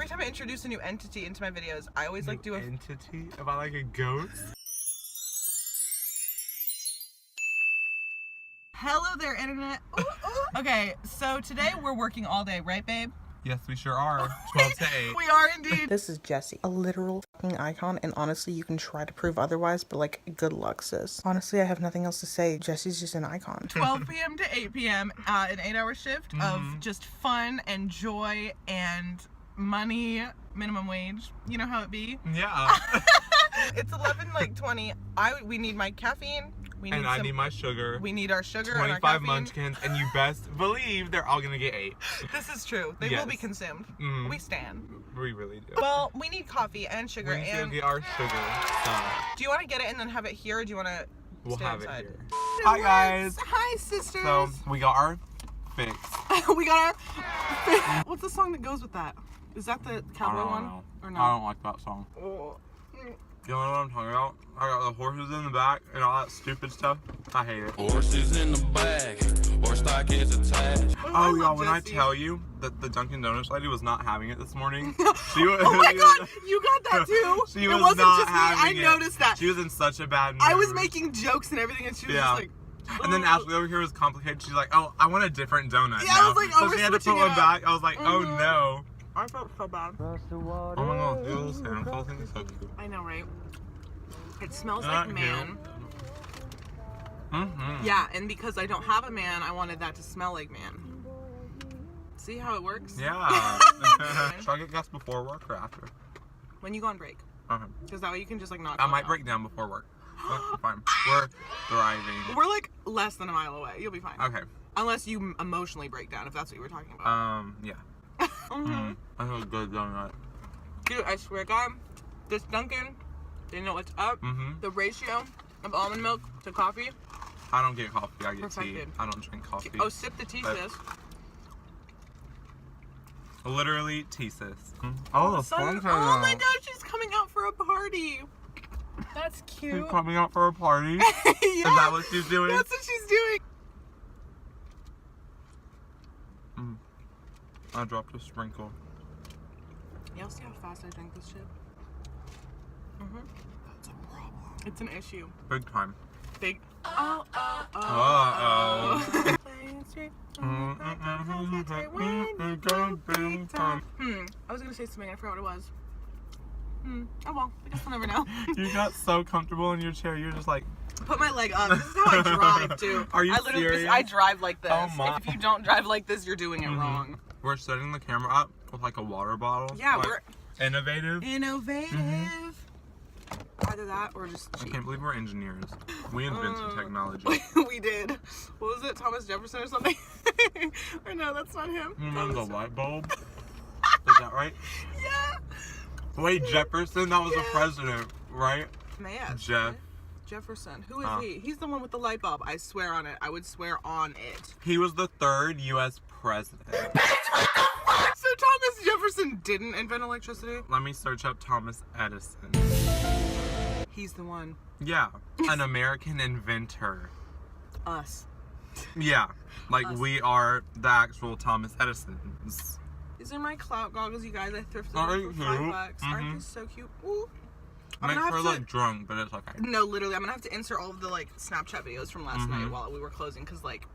every time I introduce a new entity into my videos, I always like do a entity about like a ghost. Hello there, internet. Ooh, ooh. Okay, so today we're working all day, right, babe? Yes, we sure are. 12 to 8. We are indeed. This is Jessie, a literal fucking icon, and honestly, you can try to prove otherwise, but like, good luck, sis. Honestly, I have nothing else to say. Jessie's just an icon. 12 p.m. to 8 p.m. An 8-hour shift of just fun and joy and money, minimum wage. You know how it be? Yeah. It's 11:20. We need my caffeine. I need my sugar. We need our sugar 25 and our caffeine. munchkins, and you best believe they're all gonna get 8. This is true. They will be consumed. We stand. We really do. Well, we need coffee and sugar. We need to get our sugar. Do you want to get it and then have it here, or do you want to We'll stay have inside? it here. Hi, guys. Hi, sisters. So, we got our fix. We got our... What's the song that goes with that? Is that the cowboy one? Know. Or no? I don't like that song. Oh. You know what I'm talking about? I got the horses in the back and all that stupid stuff. I hate it. Horses in the bag, horse stock is attached. Oh, y'all, when I tell you that the Dunkin' Donuts lady was not having it this morning, she was... Oh my god, you got that too? She it was wasn't not just me, having I it. noticed that. She was in such a bad mood. I was making jokes and everything, and she was just like... And then Ashley over here was complicated. She's like, oh, I want a different donut Yeah, now. I was like, oh, so she had to put one back. I was like, oh no. I felt so bad. Oh my god, the little Santa Claus thing is so cute. I know, right? It smells like man. Yeah, and because I don't have a man, I wanted that to smell like man. See how it works? Yeah. Should I get gas before work or after? When you go on break. Okay. Because that way you can just like knock I one might out. break down before work. But fine. We're thriving. We're like less than a mile away. You'll be fine. Okay. Unless you emotionally break down, if that's what you were talking about. Yeah. I have a good donut. Dude, I swear to God, this Dunkin', they know what's up. The ratio of almond milk to coffee. I don't get coffee, I get Perfected. tea. I don't drink coffee. Oh, sip the tea, sis. Literally tea, sis. Oh, the Sun, sun's oh my god, she's coming out for a party. That's cute. She's coming out for a party? Yeah. Is that what she's doing? That's what she's doing. I dropped a sprinkle. Y'all see how fast I drink this shit? That's a problem. It's an issue. Big time. Big. Uh-oh. I was gonna say something, I forgot what it was. Oh well, I guess we'll never know. You got so comfortable in your chair, you're just like... Put my leg up. This is how I drive, too. Are you serious? I drive like this. Oh my. If you don't drive like this, you're doing it wrong. We're setting the camera up with like a water bottle. Yeah, like, we're... Innovative. Either that or just cheap. I can't believe we're engineers. We invented technology. We did. What was it? Thomas Jefferson or something? Or no, that's not him. Remember the light bulb? Is that right? Yeah. Wait, Jefferson? That was the president, right? Yes. Jefferson. Who is he? He's the one with the light bulb. I swear on it. I would swear on it. He was the 3rd U.S. president. So Thomas Jefferson didn't invent electricity? Let me search up Thomas Edison. He's the one. Yeah, an American inventor. Us. Yeah, like we are the actual Thomas Edisons. These are my clout goggles, you guys. I thrifted Are them for $5. Aren't they so cute? Ooh. Makes her look drunk, but it's okay. No, literally, I'm gonna have to insert all of the like Snapchat videos from last night while we were closing, because like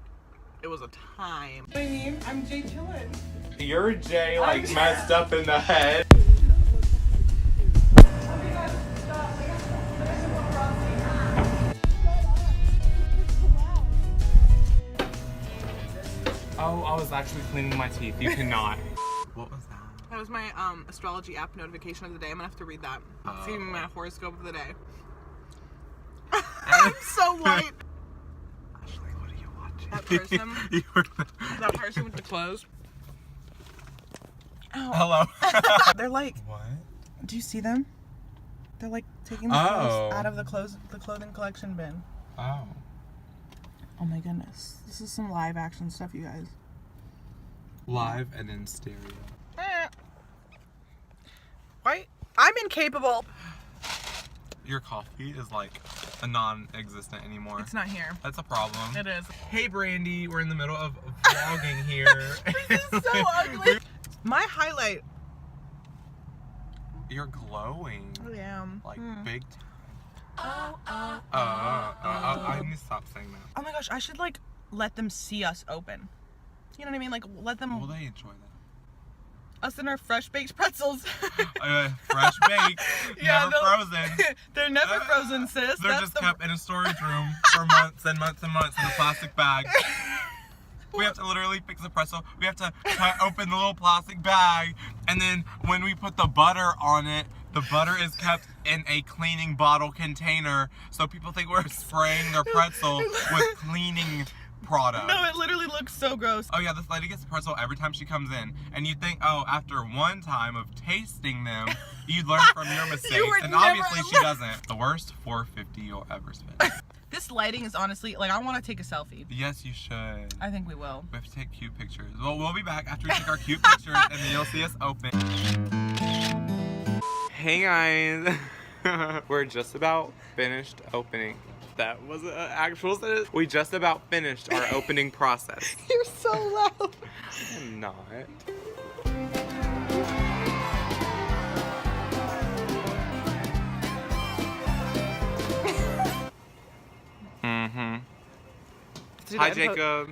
it was a time. I mean, I'm Jay chillin'. You're Jay, like messed up in the head. Oh, I was actually cleaning my teeth. You cannot. What was that? That was my astrology app notification of the day. I'm gonna have to read that. See my horoscope of the day. I'm so white. Ashley, what are you watching? That person. That person with the clothes. Oh. Hello. They're like. What? Do you see them? They're like taking the clothes out of the clothing collection bin. Oh. Oh my goodness. This is some live action stuff, you guys. Live and in stereo. Why? I'm incapable. Your coffee is like a non-existent anymore. It's not here. That's a problem. It is. Hey Brandy, we're in the middle of vlogging here. This is so ugly. My highlight You're glowing. I am. Like big. I need to stop saying that. Oh my gosh, I should like let them see us open. You know what I mean? Like let them. Will they enjoy that? Us and our fresh baked pretzels. Fresh baked, Yeah, never frozen. They're never frozen, sis. They're just kept in a storage room for months and months and months in a plastic bag. We have to literally fix a pretzel. We have to cut open the little plastic bag, and then when we put the butter on it, the butter is kept in a cleaning bottle container, so people think we're spraying their pretzel with cleaning product. No, it literally looks so gross. Oh yeah, this lady gets pretzel every time she comes in, and you think, oh, after one time of tasting them, you'd learn from your mistakes, and obviously she doesn't. The worst $4.50 you'll ever spend. This lighting is honestly, like, I want to take a selfie. Yes, you should. I think we will. We have to take cute pictures. Well, we'll be back after we take our cute pictures, and then you'll see us open. Hey guys, we're just about finished opening. That was an actual sentence. We just about finished our opening process. You're so loud. I'm not. Hi, Jacob.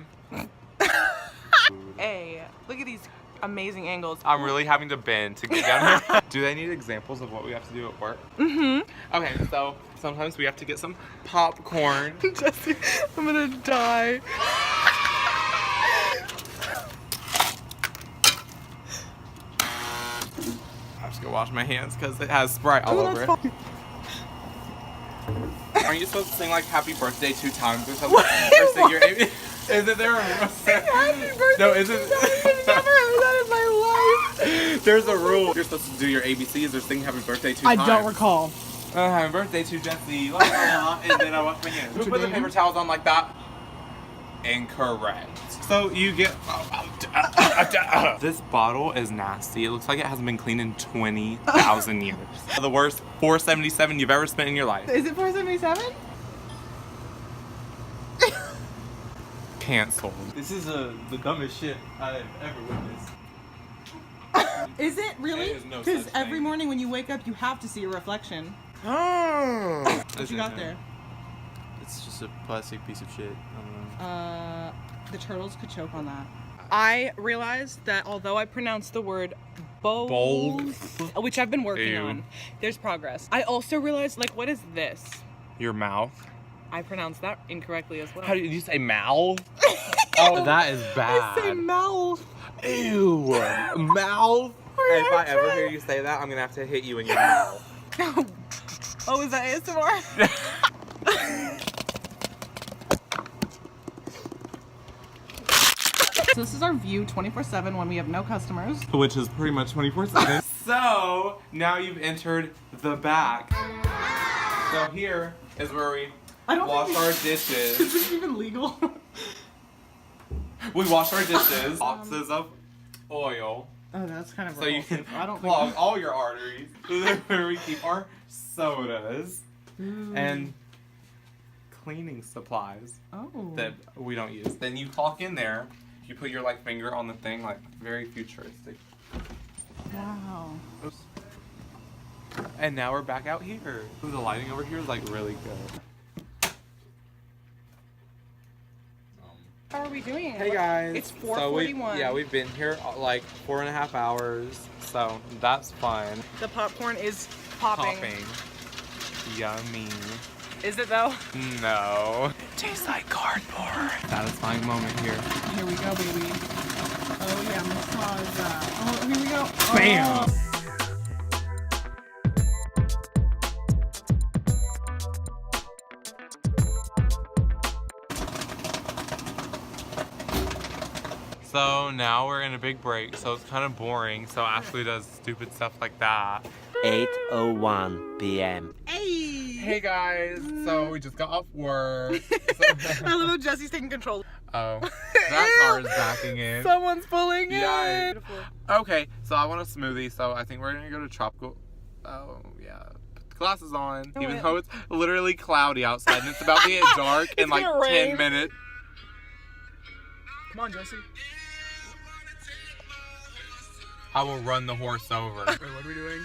Hey, look at these amazing angles. I'm really having to bend to get down here. Do they need examples of what we have to do at work? Okay, so sometimes we have to get some popcorn. Jesse, I'm gonna die. I'm just gonna wash my hands because it has Sprite all over it. Aren't you supposed to sing like happy birthday 2 times or something? Or sing your Isn't there a rule? Sing happy birthday. No, isn't I've never heard that in my life. There's a rule. You're supposed to do your ABCs or sing happy birthday 2 times. I don't recall. Happy birthday to Jesse. La, la, la, and then I wash my hands. We put the paper towels on like that. Incorrect. So you get. This bottle is nasty. It looks like it hasn't been cleaned in 20,000 years. The worst $4.77 you've ever spent in your life. Is it $4.77? Canceled. This is the dumbest shit I've ever witnessed. Is it really? There is no Because such every thing. morning when you wake up, you have to see a reflection. Oh. What you got there? It's just a plastic piece of shit. I don't know. The turtles could choke on that. I realized that although I pronounced the word bold, which I've been working Ew. on, there's progress. I also realized, like, what is this? Your mouth. I pronounced that incorrectly as well. How did you say mouth? Oh, that is bad. I say mouth. Ew. Mouth. If I ever hear you say that, I'm gonna have to hit you in your mouth. Oh, is that ASMR? So this is our view 24/7 when we have no customers. Which is pretty much 24/7. So, now you've entered the back. So here is where we wash our dishes. Is this even legal? We wash our dishes. Boxes of oil. Oh, that's kind of So you can I don't clog think... all your arteries. This is where we keep our sodas and cleaning supplies Oh. that we don't use. Then you clock in there. You put your like finger on the thing, like very futuristic. Wow. Oops. And now we're back out here. Ooh, the lighting over here is like really good. How are we doing? Hey guys. It's So 4:41. we've been here like 4.5 hours, so that's fun. The popcorn is popping. Yummy. Is it though? No. Tastes like cardboard. Satisfying moment here. Here we go, baby. Oh yeah, massage that. Oh, here we go. Bam! Oh. So now we're in a big break, so it's kind of boring. So Ashley does stupid stuff like that. 8:01 p.m. Hey guys, so we just got off work. I love how Jesse's taking control. Oh, that car is backing in. Someone's pulling Yeah. in. Okay, so I want a smoothie, so I think we're gonna go to Tropical. Oh, yeah. Put the glasses on. Oh, Even yeah. though it's literally cloudy outside and it's about to get dark in like gonna 10 rain. minutes. Come on, Jesse. I will run the horse over. Wait, what are we doing?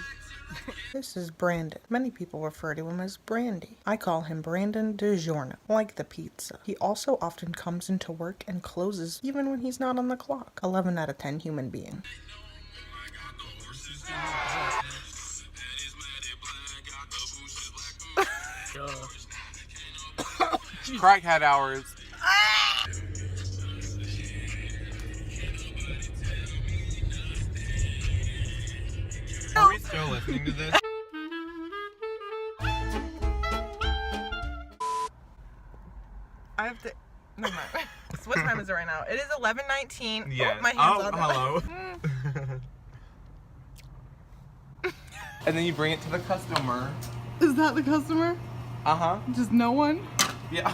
This is Brandon. Many people refer to him as Brandy. I call him Brandon DiGiorno, like the pizza. He also often comes into work and closes even when he's not on the clock. 11 out of 10 human being. Crackhead hours. Are we still listening to this? I have to. Never mind. So what time is it right now? It is 11:19. Yes. Oh, my hands on hello. And then you bring it to the customer. Is that the customer? Uh-huh. Just no one? Yeah.